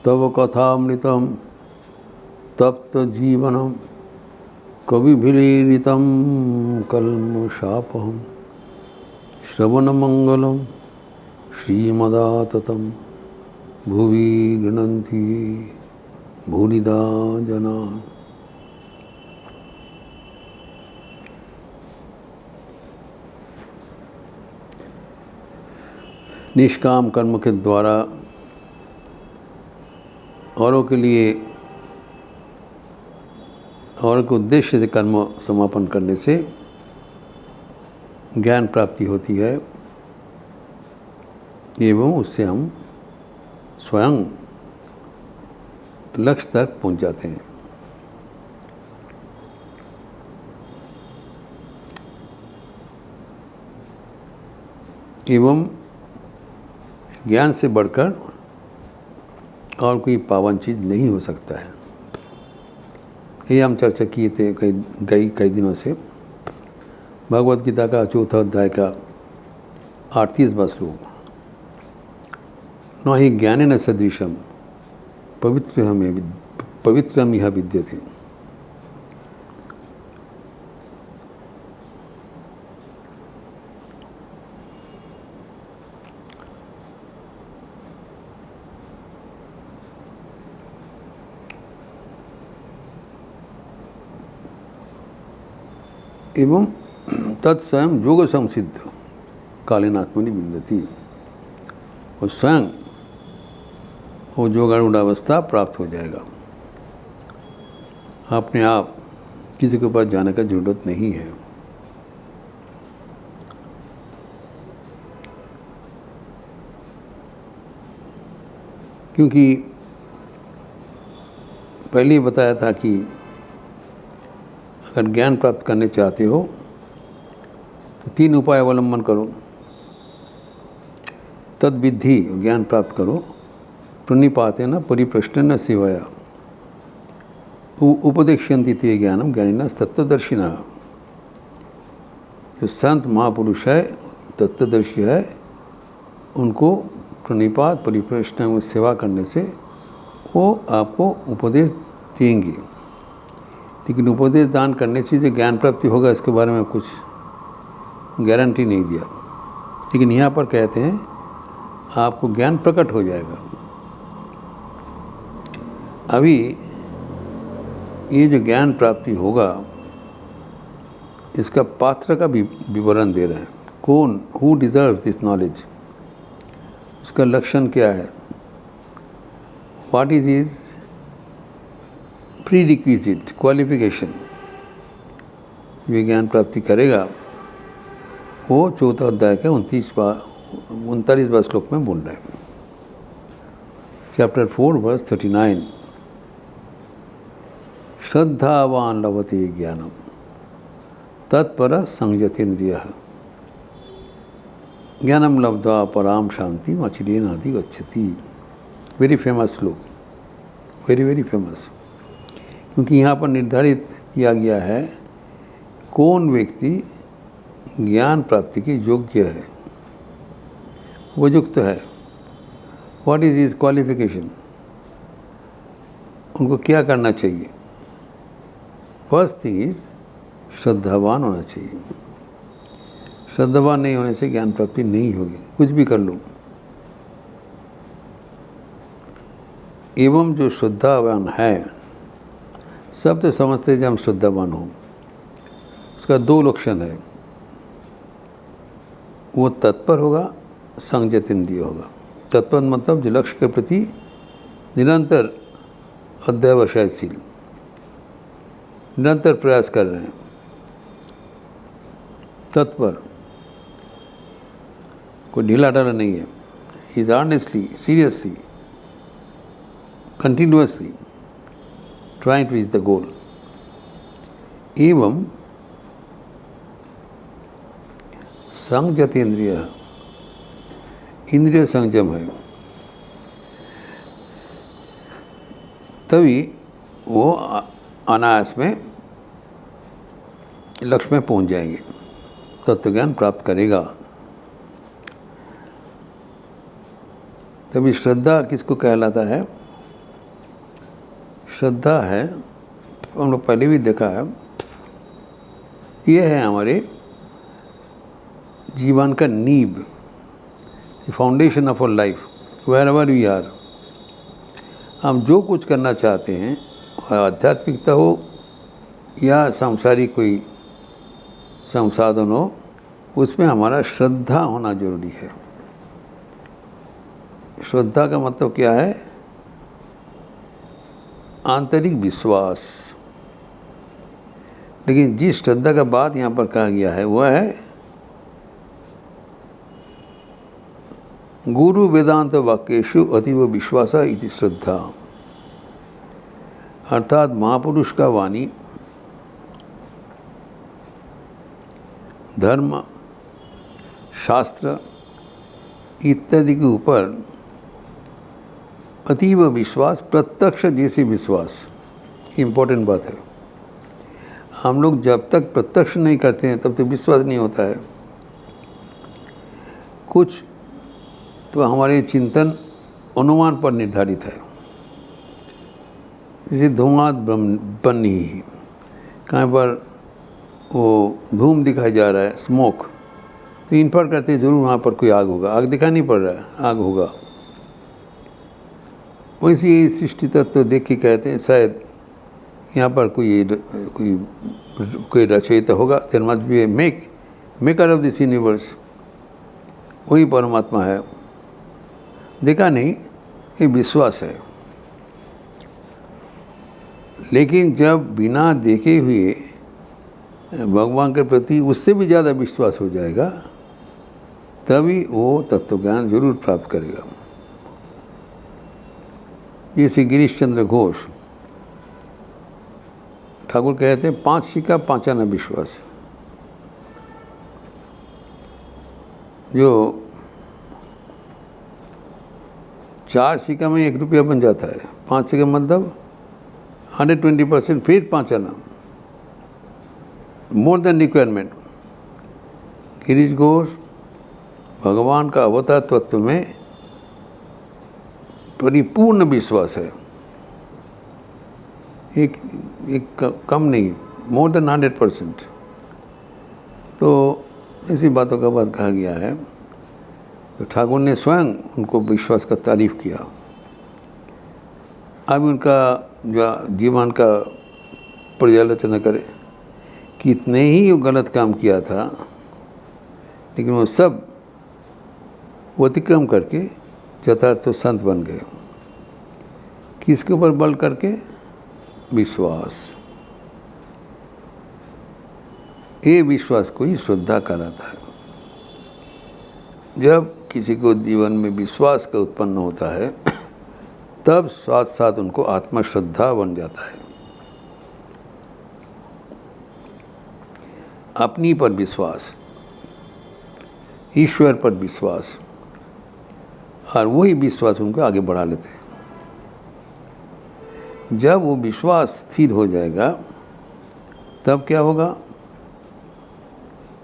तव कथामृतं तप्त जीवनम कविभिरीडितं कल्मषापहं श्रवणमंगलं श्रीमदाततं भुवि गृह्णन्ति भूरिदा जना। निष्काम कर्म के द्वारा औरों के लिए और के उद्देश्य से कर्म समापन करने से ज्ञान प्राप्ति होती है एवं उससे हम स्वयं लक्ष्य तक पहुंच जाते हैं। एवं ज्ञान से बढ़कर और कोई पावन चीज़ नहीं हो सकता है। ये हम चर्चा किए थे कई दिनों से। भगवद गीता का चौथा अध्याय का 38वां श्लोक, न हि ज्ञानेन सदृशं पवित्रमिह विद्यते। एवं तत्स्वयं योग संसिद्ध कालेन आत्मनि विन्दति, और स्वयं वो योगारूढ़ावस्था प्राप्त हो जाएगा। अपने आप किसी के पास जाने का जरूरत नहीं है। क्योंकि पहले ही बताया था कि अगर ज्ञान प्राप्त करने चाहते हो तो 3 उपाय अवलंबन करो। तद विद्धि, ज्ञान प्राप्त करो। प्रणिपातेन परिप्रश्नेन सेवया उपदेक्ष्यन्ति ते ज्ञानम ज्ञानिनः तत्त्वदर्शिनः। जो संत महापुरुष है, तत्त्वदर्शी है, उनको प्रणिपात परिप्रश्न में सेवा करने से वो आपको उपदेश देंगे। लेकिन उपदेश दान करने से जो ज्ञान प्राप्ति होगा इसके बारे में कुछ गारंटी नहीं दिया। लेकिन यहाँ पर कहते हैं आपको ज्ञान प्रकट हो जाएगा। अभी ये जो ज्ञान प्राप्ति होगा इसका पात्र का भी विवरण दे रहे हैं। कौन, हु डिजर्व दिस नॉलेज, उसका लक्षण क्या है, what is his prerequisite qualification. ये ज्ञान प्राप्ति करेगा वो चौथा अध्याय के 39वां श्लोक में बोल रहे हैं। चैप्टर 4 वर्स 39, श्रद्धावान लभते ज्ञानम तत्पर संयतेन्द्रियः ज्ञानम लब्ध्वा पराम शांति अचिरेणाधि गच्छति। वेरी फेमस श्लोक, वेरी फेमस। क्योंकि यहाँ पर निर्धारित किया गया है कौन व्यक्ति ज्ञान प्राप्ति के योग्य है, उपयुक्त है। व्हाट इज हिज क्वालिफिकेशन, उनको क्या करना चाहिए। फर्स्ट थिंग इज श्रद्धावान होना चाहिए। श्रद्धावान नहीं होने से ज्ञान प्राप्ति नहीं होगी, कुछ भी कर लो। एवं जो श्रद्धावान है, सब तो समझते हैं जब हम श्रद्धावान हो, उसका 2 लक्षण है। वो तत्पर होगा, संयतेन्द्रिय होगा। तत्पर मतलब जो लक्ष्य के प्रति निरंतर अध्यवसायशील, निरंतर प्रयास कर रहे हैं। तत्पर, कोई ढीला ढाला नहीं है। Is honestly, seriously, continuously trying to reach the goal. एवं संयतेन्द्रिय, इंद्रिय संयम है, तभी वो अनायास में लक्ष्य में पहुंच जाएंगे, तत्व ज्ञान प्राप्त करेगा। तभी श्रद्धा किसको कहलाता है? श्रद्धा है, हम लोग पहले भी देखा है, ये है हमारे जीवन का नींव, foundation of our life, wherever we are. हम जो कुछ करना चाहते हैं, आध्यात्मिकता हो या सांसारिक कोई संसाधन हो, उसमें हमारा श्रद्धा होना जरूरी है। श्रद्धा का मतलब क्या है? आंतरिक विश्वास। लेकिन जिस श्रद्धा का बात यहाँ पर कहा गया है वह है गुरु वेदांत वाक्येषु अतीव विश्वासा इति श्रद्धा, अर्थात महापुरुष का वाणी, धर्म, शास्त्र इत्यादि के ऊपर अतीव विश्वास, प्रत्यक्ष जैसे विश्वास, इम्पोर्टेंट बात है। हम लोग जब तक प्रत्यक्ष नहीं करते हैं तब तक विश्वास नहीं होता है। कुछ तो हमारे चिंतन अनुमान पर निर्धारित है, जैसे धुआं बन्ही, कहाँ पर वो धूम दिखाई जा रहा है, स्मोक, तो इन्फर करते जरूर वहाँ पर कोई आग होगा। आग दिखाई नहीं पड़ रहा है, आग होगा। वैसे सृष्टि तत्व देख के कहते हैं शायद यहाँ पर कोई रचयिता होगा, there must be a maker of this universe, वही परमात्मा है। देखा नहीं, ये विश्वास है। लेकिन जब बिना देखे हुए भगवान के प्रति उससे भी ज़्यादा विश्वास हो जाएगा, तभी वो तत्वज्ञान जरूर प्राप्त करेगा। जैसे गिरीश चंद्र घोष ठाकुर कहते हैं 5 सिक्का 5 आना विश्वास। जो 4 सिक्का में 1 रुपया बन जाता है, 5 सिक्का मतलब 120%, फिर 5 आना, more than requirement. Girish Ghosh भगवान का अवतार तत्व में परिपूर्ण विश्वास है, एक कम नहीं, मोर देन 100%। तो ऐसी बातों का बात कहा गया है। तो ठाकुर ने स्वयं उनको विश्वास का तारीफ किया। अब उनका जो जीवन का पर्यालोचना करें, कितने ही वो गलत काम किया था, लेकिन वो सब वो अतिक्रम करके चतार्थ संत बन गए। किसके ऊपर बल करके? विश्वास। ये विश्वास को ही श्रद्धा कहलाता है। जब किसी को जीवन में विश्वास का उत्पन्न होता है, तब साथ साथ उनको आत्मश्रद्धा बन जाता है। अपनी पर विश्वास, ईश्वर पर विश्वास, और वही विश्वास उनको आगे बढ़ा लेते हैं। जब वो विश्वास स्थिर हो जाएगा, तब क्या होगा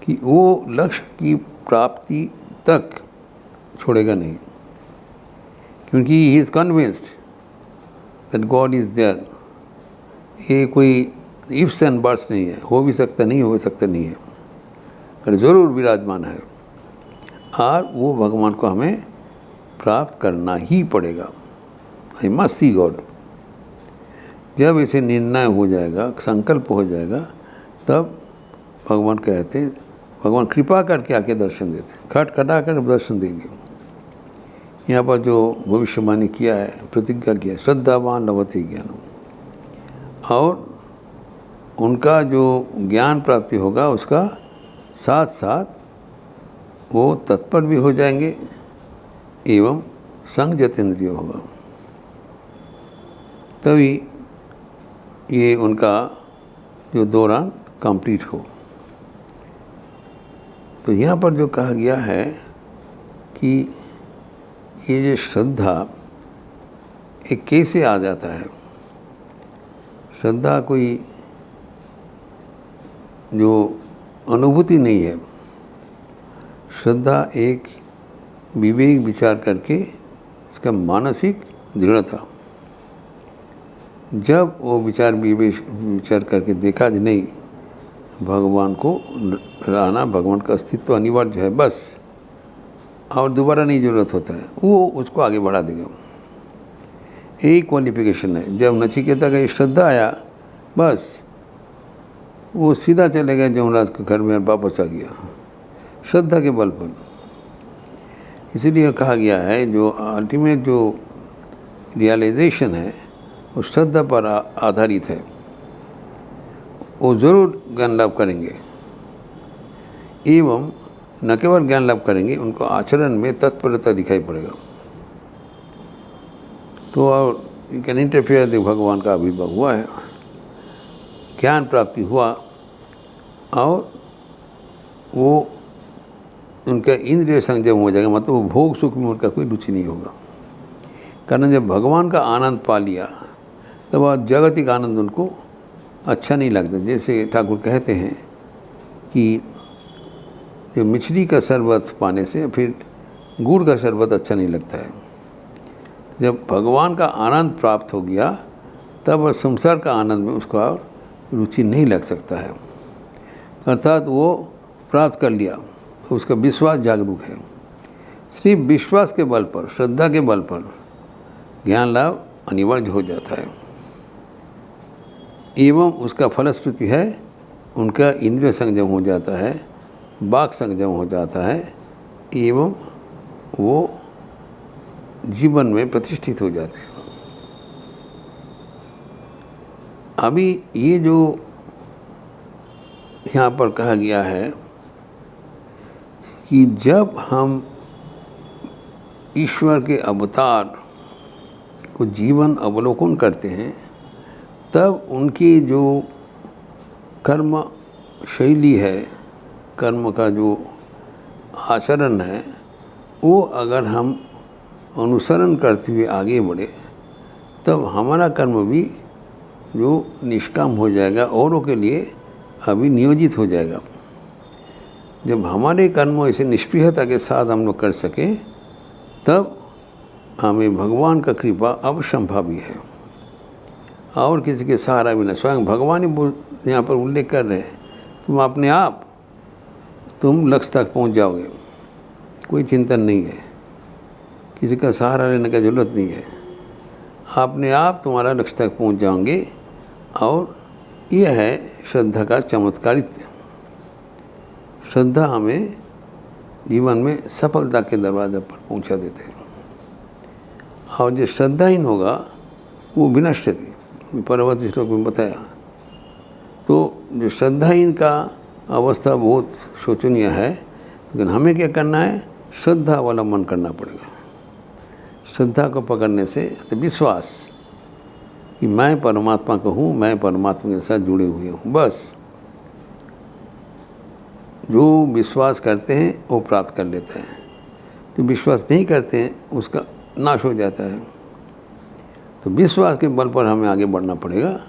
कि वो लक्ष्य की प्राप्ति तक छोड़ेगा नहीं, क्योंकि he is convinced that God is there. ये कोई इफ्स एंड बट्स नहीं है, हो भी सकता नहीं, हो सकता नहीं है, पर ज़रूर विराजमान है। और वो भगवान को हमें प्राप्त करना ही पड़ेगा। I must see God. जब इसे निर्णय हो जाएगा, संकल्प हो जाएगा, तब भगवान कहते हैं, भगवान कृपा करके आके दर्शन देते हैं, खटखटा कर दर्शन देंगे। यहाँ पर जो भविष्यवाणी किया है, प्रतिज्ञा किया है, श्रद्धावान लभते ज्ञानम, और उनका जो ज्ञान प्राप्ति होगा उसका साथ साथ वो तत्पर भी हो जाएंगे एवं संयतेंद्रिय होगा, तभी ये उनका जो दौरान कंप्लीट हो। तो यहाँ पर जो कहा गया है कि ये जो श्रद्धा एक कैसे आ जाता है। श्रद्धा कोई जो अनुभूति नहीं है, श्रद्धा एक विवेक विचार करके इसका मानसिक दृढ़ता। जब वो विचार करके देखा कि नहीं, भगवान को रहना, भगवान का अस्तित्व अनिवार्य है बस, और दोबारा नहीं ज़रूरत होता है, वो उसको आगे बढ़ा देगा। यही क्वालिफिकेशन है। जब नचिकेता का श्रद्धा आया, बस वो सीधा चले गए यमराज के घर में और वापस आ गया, श्रद्धा के बल पर। इसीलिए कहा गया है जो अल्टीमेट जो रियलाइजेशन है वो श्रद्धा पर आधारित है। वो ज़रूर ज्ञान लाभ करेंगे, एवं न केवल ज्ञान लाभ करेंगे, उनको आचरण में तत्परता दिखाई पड़ेगा। तो और यू कैन इंटरफेयर, भगवान का आविर्भाव हुआ है, ज्ञान प्राप्ति हुआ, और वो उनका इंद्रिय संयम हो जाएगा, मतलब वो भोग सुख में उनका कोई रुचि नहीं होगा। कारण जब भगवान का आनंद पा लिया तब वह जागतिक आनंद उनको अच्छा नहीं लगता। जैसे ठाकुर कहते हैं कि जो मिश्री का शरबत पाने से फिर गुड़ का शरबत अच्छा नहीं लगता है। जब भगवान का आनंद प्राप्त हो गया तब संसार का आनंद में उसका रुचि नहीं लग सकता है। अर्थात वो प्राप्त कर लिया, उसका विश्वास जागरूक है। सिर्फ विश्वास के बल पर, श्रद्धा के बल पर ज्ञान लाभ अनिवार्य हो जाता है, एवं उसका फलश्रुति है उनका इंद्रिय संयम हो जाता है, वाक संयम हो जाता है, एवं वो जीवन में प्रतिष्ठित हो जाते हैं। अभी ये जो यहाँ पर कहा गया है कि जब हम ईश्वर के अवतार को जीवन अवलोकन करते हैं तब उनकी जो कर्म शैली है, कर्म का जो आचरण है, वो अगर हम अनुसरण करते हुए आगे बढ़े तब हमारा कर्म भी जो निष्काम हो जाएगा, औरों के लिए अभी नियोजित हो जाएगा। जब हमारे कर्म ऐसे निष्प्रियता के साथ हम लोग कर सकें तब हमें भगवान का कृपा अवश्यंभावी है, और किसी के सहारा भी नहीं। स्वयं भगवान ही यहाँ पर उल्लेख कर रहे हैं, तुम अपने आप तुम लक्ष्य तक पहुँच जाओगे, कोई चिंतन नहीं है, किसी का सहारा लेने का ज़रूरत नहीं है, अपने आप तुम्हारा लक्ष्य तक पहुँच जाओगे। और यह है श्रद्धा का चमत्कारित्व। श्रद्धा हमें जीवन में सफलता के दरवाजे पर पहुंचा देते हैं, और जो श्रद्धाहीन होगा वो विनश्यति, परवर्ती श्लोक में बताया। तो जो श्रद्धाहीन का अवस्था बहुत शोचनीय है, लेकिन हमें क्या करना है, श्रद्धा अवलंबन करना पड़ेगा। श्रद्धा को पकड़ने से तो विश्वास कि मैं परमात्मा का हूँ, मैं परमात्मा के साथ जुड़े हुए हूँ, बस जो विश्वास करते हैं वो प्राप्त कर लेते हैं, जो विश्वास नहीं करते हैं उसका नाश हो जाता है। तो विश्वास के बल पर हमें आगे बढ़ना पड़ेगा,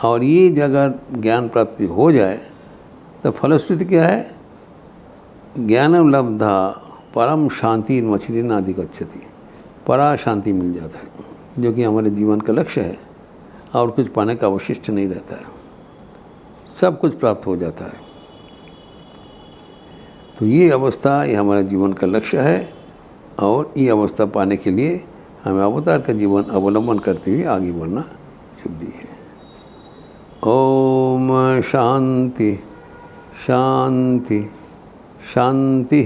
और ये अगर ज्ञान प्राप्ति हो जाए तो फलश्रुति क्या है, ज्ञानम लब्धा परम शांति मछली नाधिगच्छति, परा शांति मिल जाता है, जो कि हमारे जीवन का लक्ष्य है, और कुछ पाने का अवशिष्ट नहीं रहता है, सब कुछ प्राप्त हो जाता है। तो ये अवस्था, ये हमारे जीवन का लक्ष्य है, और ये अवस्था पाने के लिए हमें अवतार का जीवन अवलंबन करते हुए आगे बढ़ना जरूरी है। ओम शांति शांति शांति।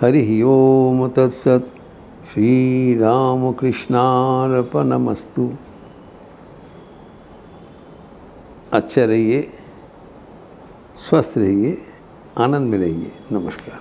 हरि ओम तत्सत। श्री राम कृष्णार्पणमस्तु। अच्छे रहिए, स्वस्थ रहिए, आनंद में रहिए। नमस्कार।